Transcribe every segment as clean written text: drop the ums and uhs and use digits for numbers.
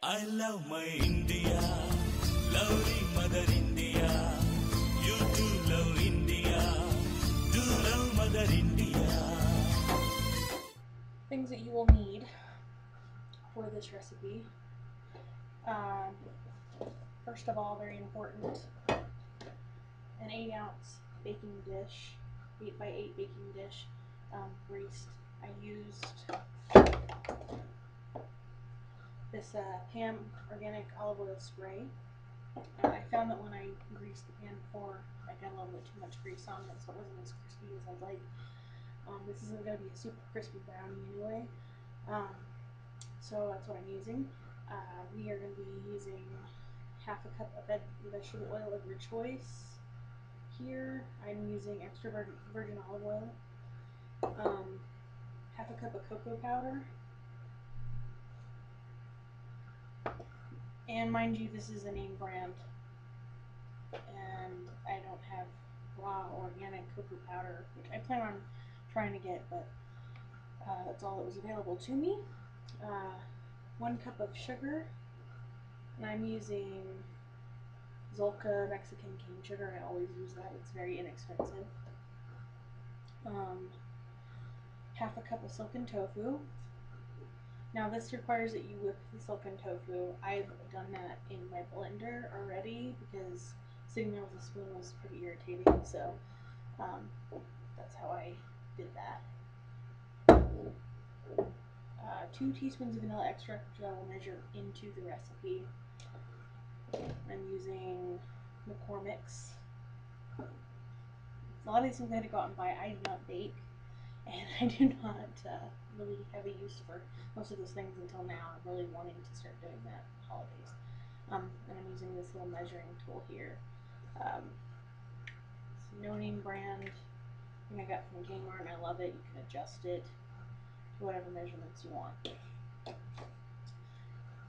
I love my India, lovely Mother India. You too love India, do love Mother India. Things that you will need for this recipe. First of all, very important, an 8-ounce baking dish, 8 by 8 baking dish, greased. I used this Pam organic olive oil spray. I found that when I greased the pan before, I got a little bit too much grease on it, so it wasn't as crispy as I'd like. This isn't going to be a super crispy brownie anyway, so that's what I'm using. We are going to be using half a cup of vegetable oil of your choice. Here I'm using extra virgin olive oil, half a cup of cocoa powder, and mind you, this is a name brand, and I don't have raw organic cocoa powder, which I plan on trying to get, but that's all that was available to me. 1 cup of sugar, and I'm using Zolka Mexican cane sugar. I always use that, it's very inexpensive. Half a cup of silken tofu. Now this requires that you whip the silken tofu. I've done that in my blender already because sitting there with a spoon was pretty irritating, so that's how I did that. 2 teaspoons of vanilla extract, which I will measure into the recipe. I'm using McCormick's. A lot of these things I had to go out and buy. I do not bake, and I do not really have a use for most of those things until now. I'm really wanting to start doing that holidays. And I'm using this little measuring tool here. It's no name brand. I think I got from Kmart, and I love it. You can adjust it to whatever measurements you want.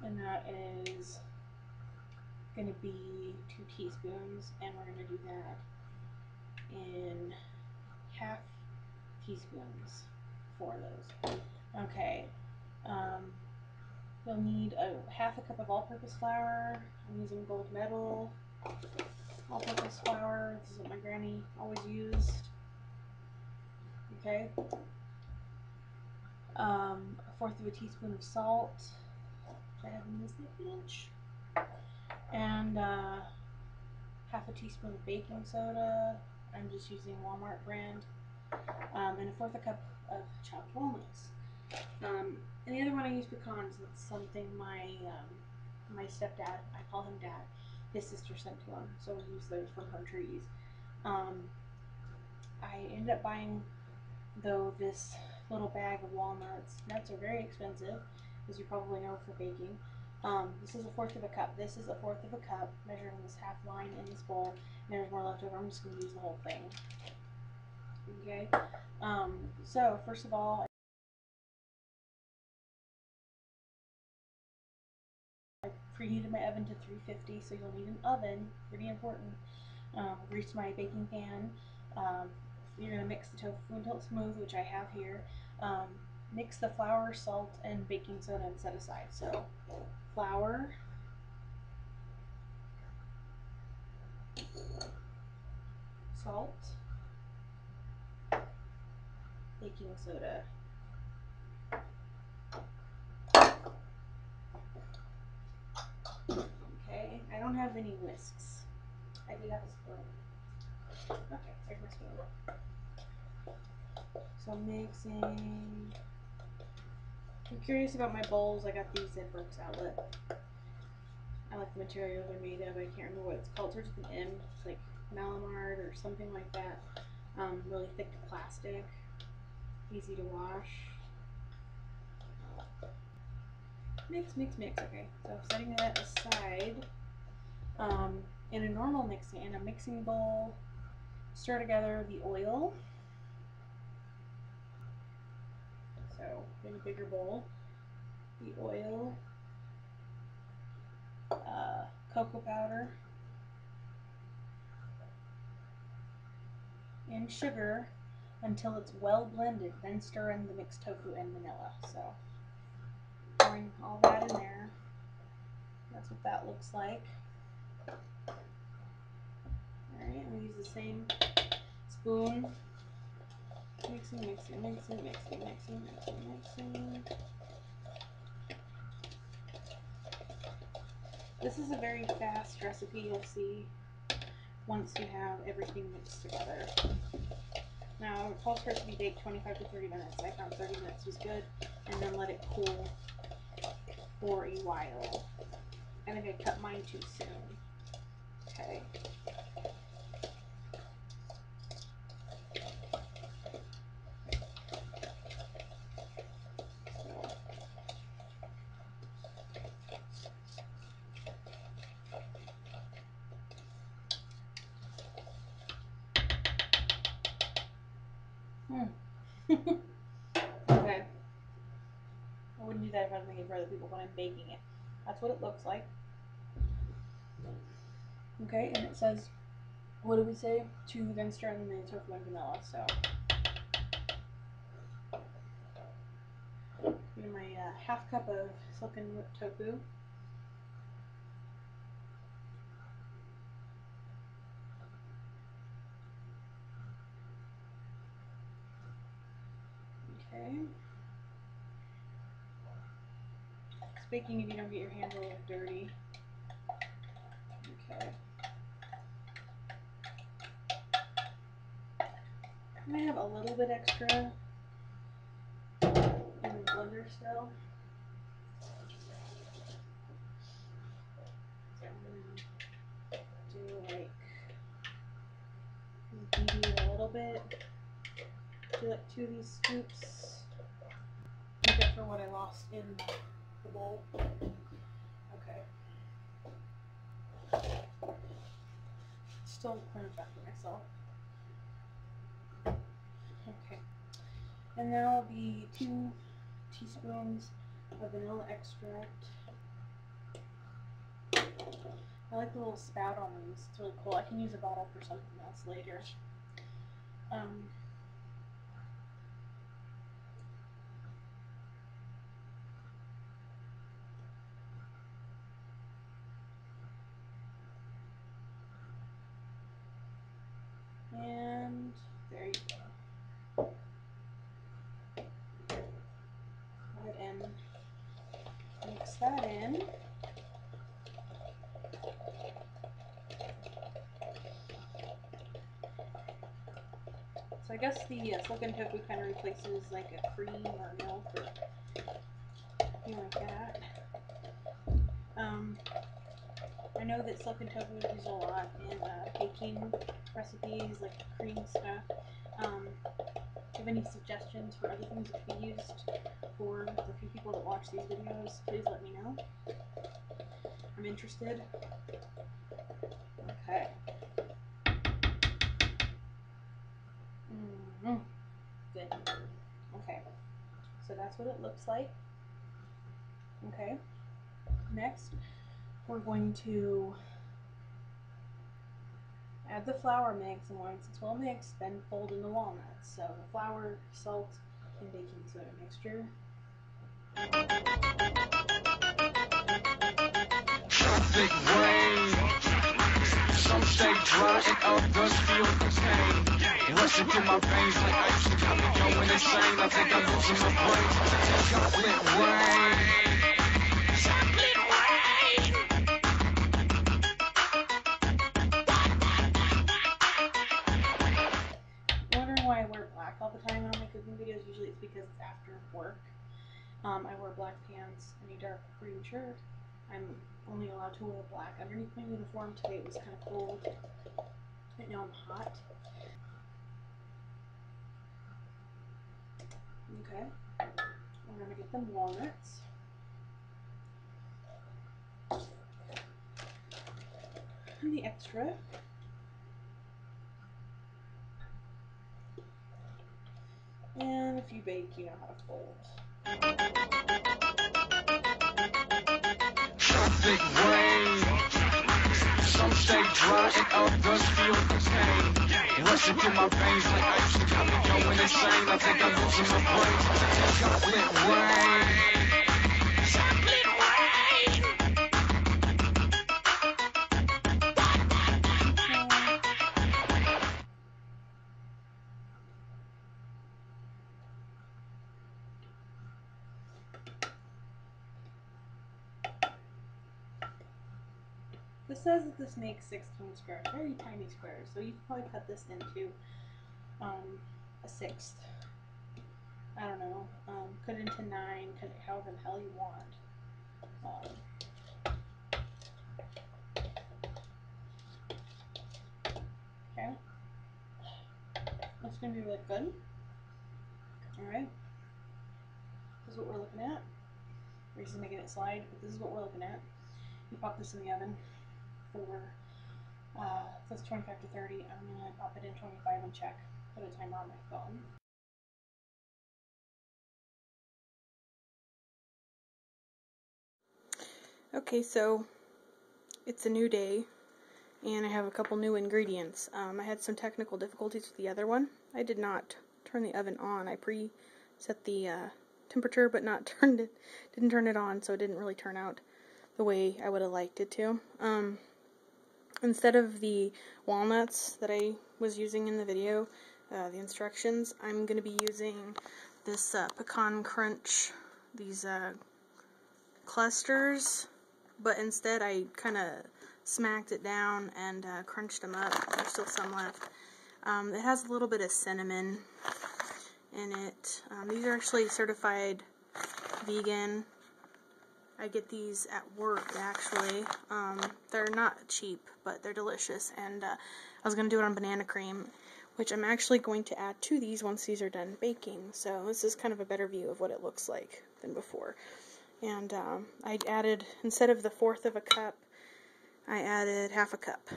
And that is going to be 2 teaspoons, and we're going to do that in half teaspoons for those. Okay, you'll need half a cup of all-purpose flour. I'm using gold medal all-purpose flour. This is what my granny always used. Okay, 1/4 of a teaspoon of salt, which I have in this little pinch, and half a teaspoon of baking soda. I'm just using Walmart brand, and 1/4 cup of chopped walnuts. And the other one I use pecans. That's something my my stepdad, I call him Dad, his sister sent to him, so we use those from her trees. I ended up buying, though, this little bag of walnuts. Nuts are very expensive, as you probably know, for baking. This is 1/4 of a cup. This is 1/4 of a cup, measuring this half line in this bowl. And there's more left over. I'm just going to use the whole thing. Okay. So first of all, I preheated my oven to 350, so you'll need an oven. Pretty important. Greased my baking pan. You're going to mix the tofu until it's smooth, which I have here. Mix the flour, salt, and baking soda and set aside. So flour, salt, baking soda. Okay, I don't have any whisks. I do have a spoon. Okay, there's my spoon. So mixing. I'm curious about my bowls. I got these at Brooks Outlet. I like the material they're made of. I can't remember what it's called. It starts with an M. It's like Malamard or something like that. Really thick plastic. Easy to wash. Mix, mix, mix. Okay, so setting that aside. In a mixing bowl, stir together the oil. So in a bigger bowl, the oil, cocoa powder, and sugar until it's well blended. Then stir in the mixed tofu and vanilla. So pouring all that in there. That's what that looks like. Alright, I'm going to use the same spoon. Mixing, mixing, mixing, mixing, mixing, mixing, mixing. This is a very fast recipe, you'll see, once you have everything mixed together. Now, it calls for it to be baked 25 to 30 minutes. I found 30 minutes was good, and then let it cool for a while. I think I cut mine too soon. Okay. Okay. I wouldn't do that if I was making it for other people when I'm baking it. That's what it looks like. Okay, and it says, what do we say? 2 then stir and then tofu and vanilla. So, my half cup of silken whipped tofu. Okay. It's baking if you don't get your hands a little dirty. Okay. I might have a little bit extra in the blender still. So I'm gonna do like maybe a little bit. Do like 2 of these scoops. Make up for what I lost in the bowl. Okay. Still pouring it back to myself. Okay. And now the 2 teaspoons of vanilla extract. I like the little spout on these. It's really cool. I can use a bottle for something else later. And there you go. Go ahead and mix that in. So I guess the silken tofu kind of replaces like a cream or milk or something like that. I know that silken tofu is used a lot in baking recipes, like cream stuff. Do you have any suggestions for other things that could be used for the few people that watch these videos? Please let me know. I'm interested. Okay. Good. Okay. So that's what it looks like. Okay. Next, we're going to add the flour mix, and once it's well mixed, then fold in the walnuts. So the flour, salt, and baking soda mixture. Traffic rain. Some stay dry and others feel the pain. Rushing through my veins like ice, got me going insane. I think I'm losing my brain. Chocolate rain. Chocolate rain. Wondering why I wear black all the time in all my cooking videos? Usually it's because it's after work. I wear black pants and a dark green shirt. I'm only allowed to wear black underneath my uniform. Today it was kind of cold. Right now I'm hot. Okay. We're going to get them walnuts. And the extra. And if you bake, you know how to fold. Traffic rain. Some stay dry and others feel the pain. Rushing through my veins like ice, got me going insane. I think I'm losing my brain. Chocolate rain. Chocolate rain. This says that this makes 16 squares, very tiny squares, so you can probably cut this into a sixth. I don't know, cut it into 9, cut it however the hell you want. Okay, that's going to be really good. Alright, this is what we're looking at. Reese is making it slide, but this is what we're looking at. You pop this in the oven for, says 25 to 30. I'm going to pop it in 25 and check. Put a timer on my phone. Okay, so it's a new day, and I have a couple new ingredients. I had some technical difficulties with the other one. I did not turn the oven on. I pre-set the temperature, but didn't turn it on, so it didn't really turn out the way I would have liked it to. Instead of the walnuts that I was using in the video, the instructions, I'm going to be using this pecan crunch, these clusters, but instead I kind of smacked it down and crunched them up. There's still some left. It has a little bit of cinnamon in it. These are actually certified vegan. I get these at work, actually. They're not cheap, but they're delicious, and I was going to do it on banana cream, which I'm actually going to add to these once these are done baking. So this is kind of a better view of what it looks like than before. And I added, instead of the 1/4 of a cup, I added 1/2 cup,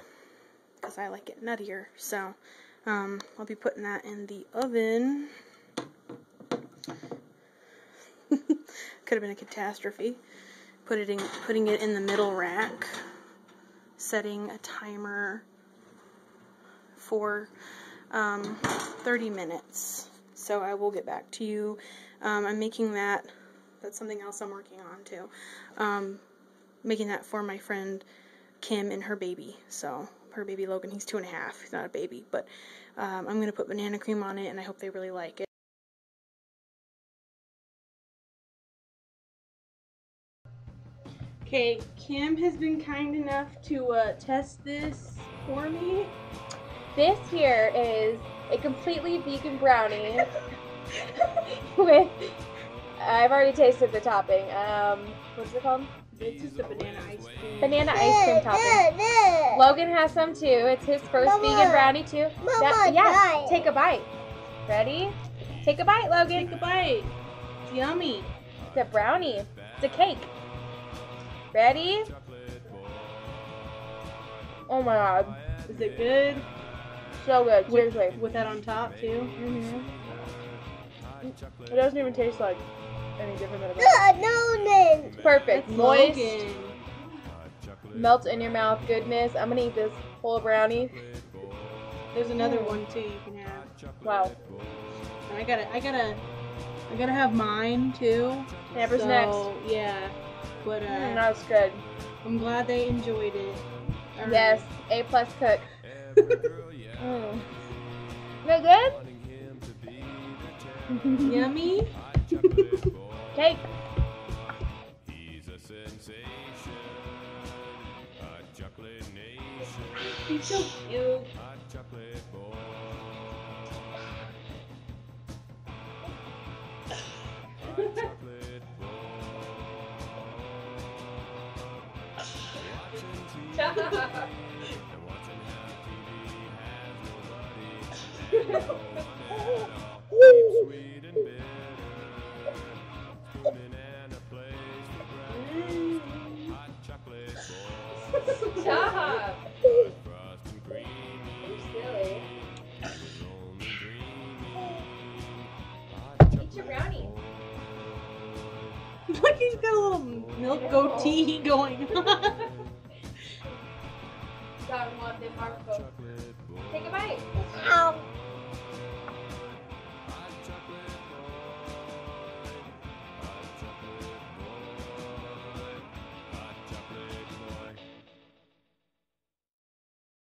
because I like it nuttier. So I'll be putting that in the oven. Could have been a catastrophe. Putting it in the middle rack, setting a timer for 30 minutes. So I will get back to you. I'm making that. That's something else I'm working on too. Making that for my friend Kim and her baby. So her baby Logan, he's 2 1/2. He's not a baby, but I'm going to put banana cream on it, and I hope they really like it. Okay, Kim has been kind enough to test this for me. This here is a completely vegan brownie with, I've already tasted the topping. What's it called? This is the banana ice cream. Banana ice cream topping. Logan has some too. It's his first vegan brownie too. Yeah, take a bite. Ready? Take a bite, Logan. Take a bite. It's yummy. It's a brownie. It's a cake. Ready? Oh my god. Is it good? So good. Seriously. With that on top too? Mm-hmm. It doesn't even taste like any different than a brownie. It's perfect. That's Moist. Logan. Melt in your mouth goodness. I'm gonna eat this whole brownie. There's another one too you can have. Wow. And I gotta have mine too. Neighbors so, next. Yeah. But That was good. I'm glad they enjoyed it. All Yes, A+ cook. Is that good? Yummy. Cake. He's so cute. Stop. You're silly. Eat your brownie. Look, he's got a little milk goatee going on. Take a bite. Ow.